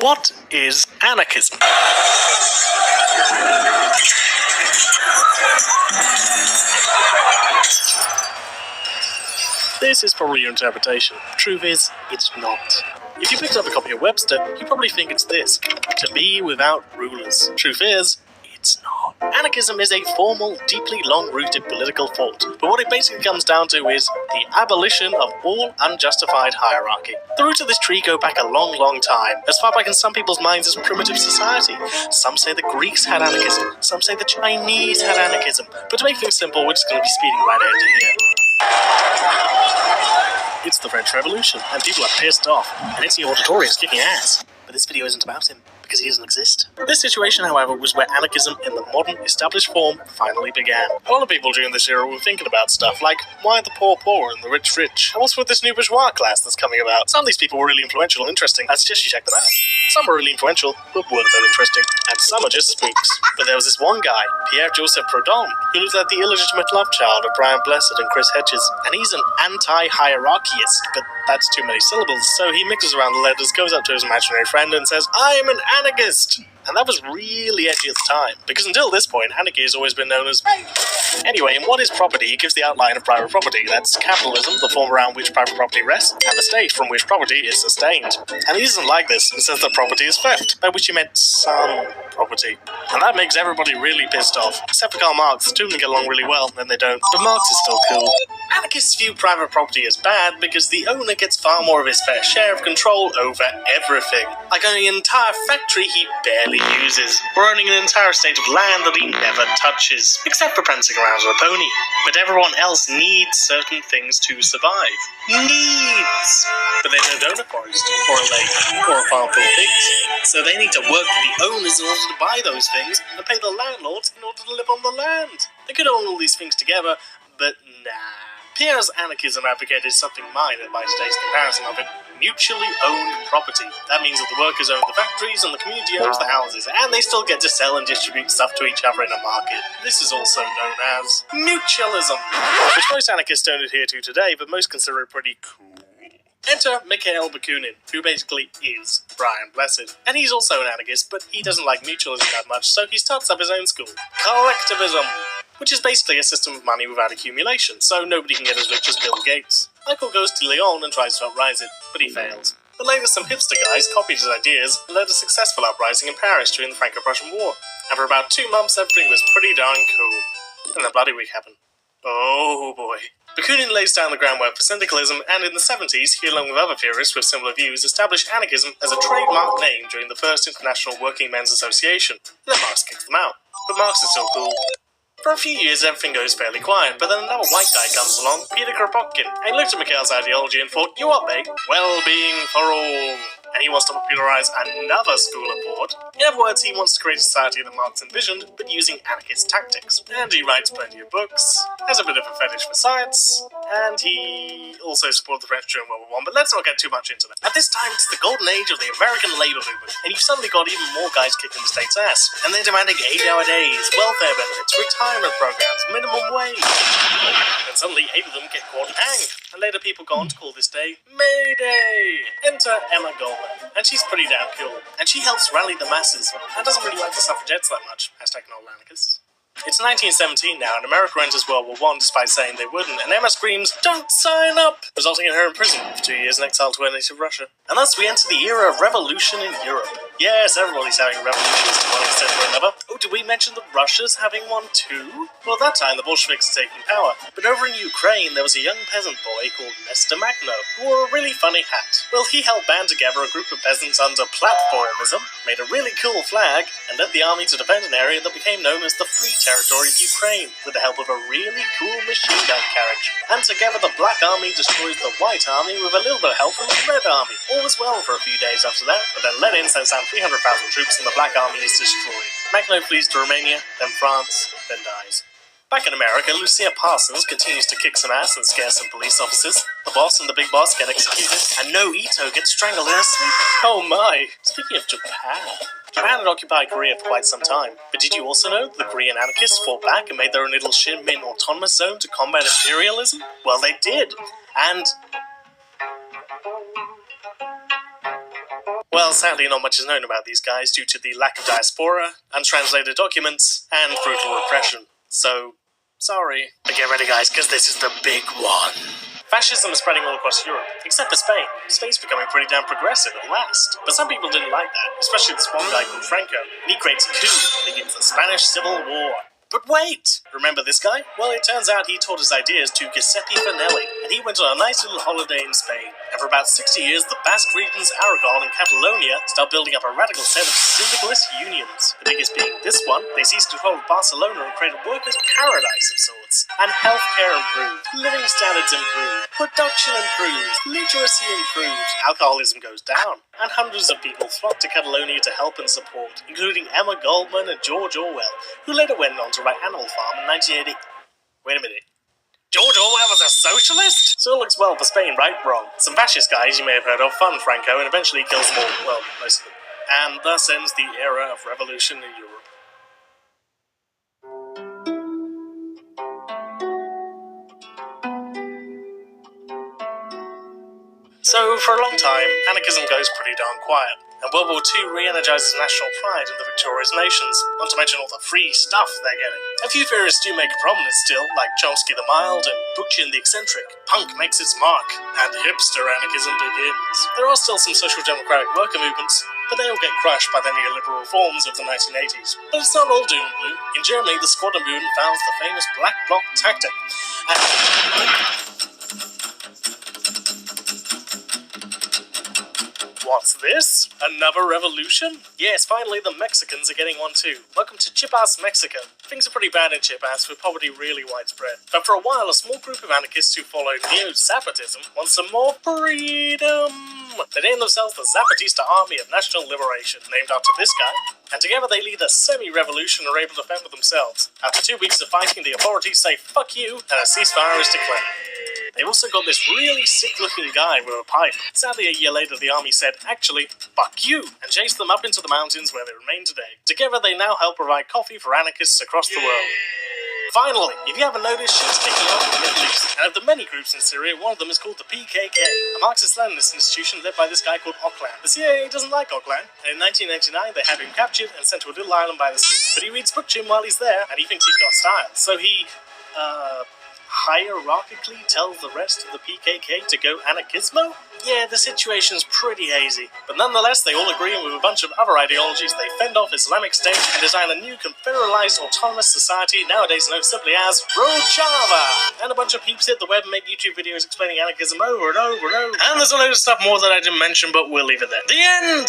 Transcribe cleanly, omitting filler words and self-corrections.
What is anarchism? This is probably your interpretation. Truth is, it's not. If you picked up a copy of Webster, you probably think it's this: to be without rulers. Truth is, it's not. Anarchism is a formal, deeply long-rooted political thought, but what it basically comes down to is the abolition of all unjustified hierarchy. The roots of this tree go back a long, long time, as far back in some people's minds as primitive society. Some say the Greeks had anarchism, some say the Chinese had anarchism, but to make things simple, we're just going to be speeding right into here. It's the French Revolution, and people are pissed off, and it's the auditorium's kicking ass. But this video isn't about him, because he doesn't exist. This situation, however, was where anarchism in the modern, established form finally began. A lot of people during this era were thinking about stuff like, why are the poor poor and the rich rich? And what's with this new bourgeois class that's coming about? Some of these people were really influential and interesting. I suggest you check them out. Some are really influential, but weren't that interesting. And some are just spooks. But there was this one guy, Pierre-Joseph Proudhon, who looked like the illegitimate love child of Brian Blessed and Chris Hedges. And he's an anti-hierarchist, but that's too many syllables, so he mixes around the letters, goes up to his imaginary friend and says, "I'm an anarchist!" And that was really edgy at the time, because until this point, anarchy has always been known as... Anyway, in What is Property, he gives the outline of private property. That's capitalism, the form around which private property rests, and the state from which property is sustained. And he doesn't like this, and says that property is theft, by which he meant some property. And that makes everybody really pissed off. Except for Karl Marx, the two of them get along really well, then they don't. But Marx is still cool. Anarchists view private property as bad because the owner gets far more of his fair share of control over everything. Like owning an entire factory he barely uses, or owning an entire estate of land that he never touches, except for prancing around on a pony. But everyone else needs certain things to survive. Needs! But they don't own a forest, or a lake, or a farm full of pigs. So they need to work for the owners in order to buy those things, and pay the landlords in order to live on the land. They could own all these things together, but nah. Pierre's anarchism advocated something minor by today's comparison of it: mutually owned property. That means that the workers own the factories and the community owns the houses, and they still get to sell and distribute stuff to each other in a market. This is also known as mutualism, which most anarchists don't adhere to today, but most consider it pretty cool. Enter Mikhail Bakunin, who basically is Brian Blessed. And he's also an anarchist, but he doesn't like mutualism that much, so he starts up his own school, collectivism, which is basically a system of money without accumulation, so nobody can get as rich as Bill Gates. Michael goes to Lyon and tries to uprise it, but he fails. But later some hipster guys copied his ideas and led a successful uprising in Paris during the Franco-Prussian War. And for about 2 months everything was pretty darn cool. Then the Bloody Week happened. Oh boy. Bakunin lays down the groundwork for syndicalism, and in the 70s, he along with other theorists with similar views established anarchism as a trademark name during the First International Working Men's Association. Then Marx kicked them out. But Marx is still cool. For a few years, everything goes fairly quiet, but then another white guy comes along, Peter Kropotkin, and he looked at Mikhail's ideology and thought, you what, mate? Well-being for all. And he wants to popularize another school of thought. In other words, he wants to create a society that Marx envisioned, but using anarchist tactics. And he writes plenty of books, has a bit of a fetish for science, and he also supported the French during World War I, but let's not get too much into that. At this time, it's the golden age of the American labor movement, and you've suddenly got even more guys kicking the state's ass. And they're demanding 8-hour days, welfare benefits, retirement programs, minimum wage. And suddenly 8 of them get caught and hanged. And later people go on to call this day May Day. Enter Emma Goldman, and she's pretty damn cool. And she helps rally the masses, and doesn't really like the suffragettes that much. Hashtag no anarchists. It's 1917 now, and America enters World War I despite saying they wouldn't, and Emma screams, "Don't sign up!" resulting in her imprisonment for 2 years in exile to her native Russia. And thus we enter the era of revolution in Europe. Yes, everybody's having revolutions to one extent or another. Oh, did we mention that Russia's having one too? Well, at that time, the Bolsheviks had taken power. But over in Ukraine, there was a young peasant boy called Mr. Magno, who wore a really funny hat. Well, he helped band together a group of peasants under platformism, made a really cool flag, and led the army to defend an area that became known as the Free Territory of Ukraine, with the help of a really cool machine gun carriage. And together the Black Army destroys the White Army with a little bit of help from the Red Army. All was well for a few days after that, but then Lenin sends down 300,000 troops and the Black Army is destroyed. Magno flees to Romania, then France, then dies. Back in America, Lucia Parsons continues to kick some ass and scare some police officers. The boss and the big boss get executed, and No Ito gets strangled in her sleep. Oh my! Speaking of Japan, Japan had occupied Korea for quite some time. But did you also know that the Korean anarchists fought back and made their own little Shinmin autonomous zone to combat imperialism? Well, they did. And Well, sadly not much is known about these guys due to the lack of diaspora, untranslated documents, and brutal repression. So, sorry. But get ready guys, because this is the big one. Fascism is spreading all across Europe, except for Spain. Spain's becoming pretty damn progressive at last. But some people didn't like that, especially this one guy called Franco. And he creates a coup and begins the Spanish Civil War. But wait! Remember this guy? Well, it turns out he taught his ideas to Giuseppe Fanelli, and he went on a nice little holiday in Spain. And for about 60 years, the Basque regions, Aragon and Catalonia start building up a radical set of syndicalist unions. The biggest being this one. They seized control of Barcelona and created a workers' paradise of sorts. And healthcare improved, living standards improved, production improved, literacy improved, alcoholism goes down, and hundreds of people flocked to Catalonia to help and support, including Emma Goldman and George Orwell, who later went on to write Animal Farm in 1980. Wait a minute. George Orwell was a socialist? So it looks well for Spain, right? Wrong. Some fascist guys you may have heard of fund Franco and eventually kills them all. Well, most of them. And thus ends the era of revolution in Europe. So, for a long time, anarchism goes pretty darn quiet, and World War II re-energizes national pride in the victorious nations, not to mention all the free stuff they're getting. A few theorists do make a prominence still, like Chomsky the Mild and Bookchin the Eccentric. Punk makes its mark, and hipster anarchism begins. There are still some social democratic worker movements, but they all get crushed by the neoliberal reforms of the 1980s. But it's not all doom and gloom. In Germany, the squatter movement founds the famous Black Bloc tactic. What's this? Another revolution? Yes, finally the Mexicans are getting one too. Welcome to Chiapas, Mexico. Things are pretty bad in Chiapas, with poverty really widespread. But for a while, a small group of anarchists who follow neo-Zapatism want some more freedom. They name themselves the Zapatista Army of National Liberation, named after this guy. And together they lead a semi-revolution and are able to fend for themselves. After 2 weeks of fighting, the authorities say fuck you, and a ceasefire is declared. They've also got this really sick-looking guy with a pipe. Sadly, a year later, the army said, actually, fuck you, and chased them up into the mountains where they remain today. Together, they now help provide coffee for anarchists across the world. Finally, if you haven't noticed, shit's kicking off in the Middle East. And of the many groups in Syria, one of them is called the PKK, a Marxist-Leninist institution led by this guy called Öcalan. The CIA doesn't like Öcalan, and in 1999, they have him captured and sent to a little island by the sea. But he reads Bookchin while he's there, and he thinks he's got style. So he, hierarchically tells the rest of the PKK to go anarchismo? Yeah, the situation's pretty hazy. But nonetheless, they all agree, and with a bunch of other ideologies, they fend off Islamic State and design a new confederalized autonomous society nowadays known simply as Rojava. And a bunch of peeps hit the web and make YouTube videos explaining anarchism over and over and over. And there's a load of stuff more that I didn't mention, but we'll leave it there. The end!